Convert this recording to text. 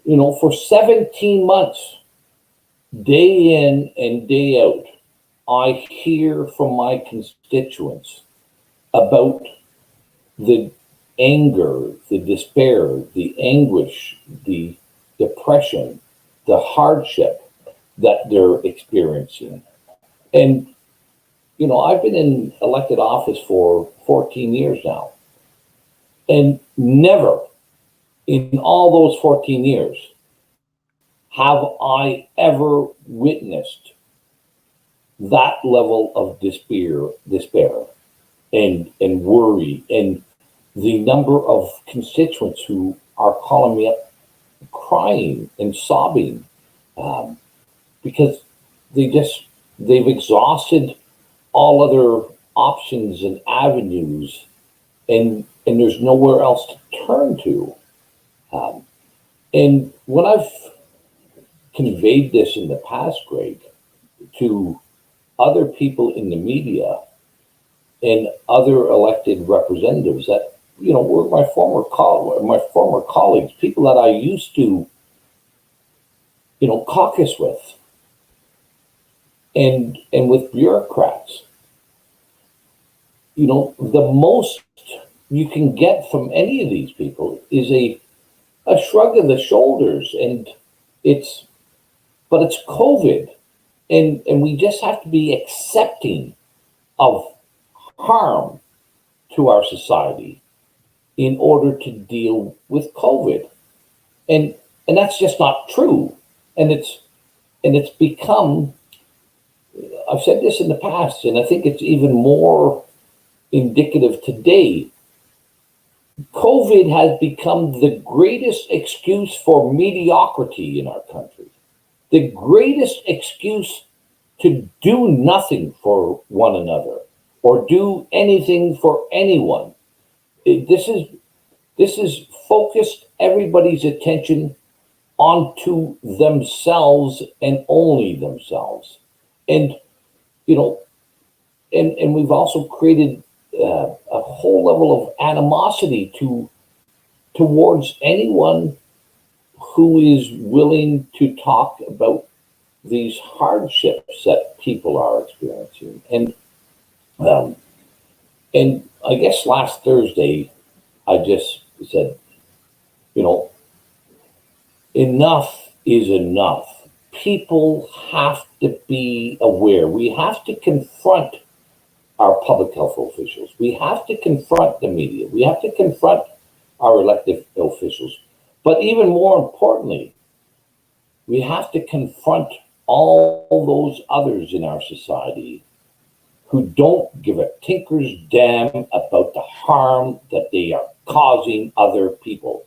For 17 months, day in and day out, I hear from my constituents about the anger, the despair, the anguish, the depression, the hardship that they're experiencing. And, I've been in elected office for 14 years now, and never in all those 14 years have I ever witnessed that level of despair and worry, and the number of constituents who are calling me up crying and sobbing, because they've exhausted all other options and avenues, and there's nowhere else to turn to. And when I've conveyed this in the past, Greg, to other people in the media and other elected representatives that were my former colleagues, people that I used to caucus with, and with bureaucrats, the most you can get from any of these people is a shrug of the shoulders, and it's COVID, and we just have to be accepting of harm to our society in order to deal with COVID. And that's just not true. And it's become, I've said this in the past, and I think it's even more indicative today. COVID has become the greatest excuse for mediocrity in our country, the greatest excuse to do nothing for one another or do anything for anyone. This is focused everybody's attention onto themselves and only themselves. And, and we've also created a whole level of animosity towards anyone who is willing to talk about these hardships that people are experiencing. And I guess last Thursday, I just said, enough is enough. People have to be aware. We have to confront our public health officials. We have to confront the media. We have to confront our elected officials. But even more importantly, we have to confront all those others in our society who don't give a tinker's damn about the harm that they are causing other people.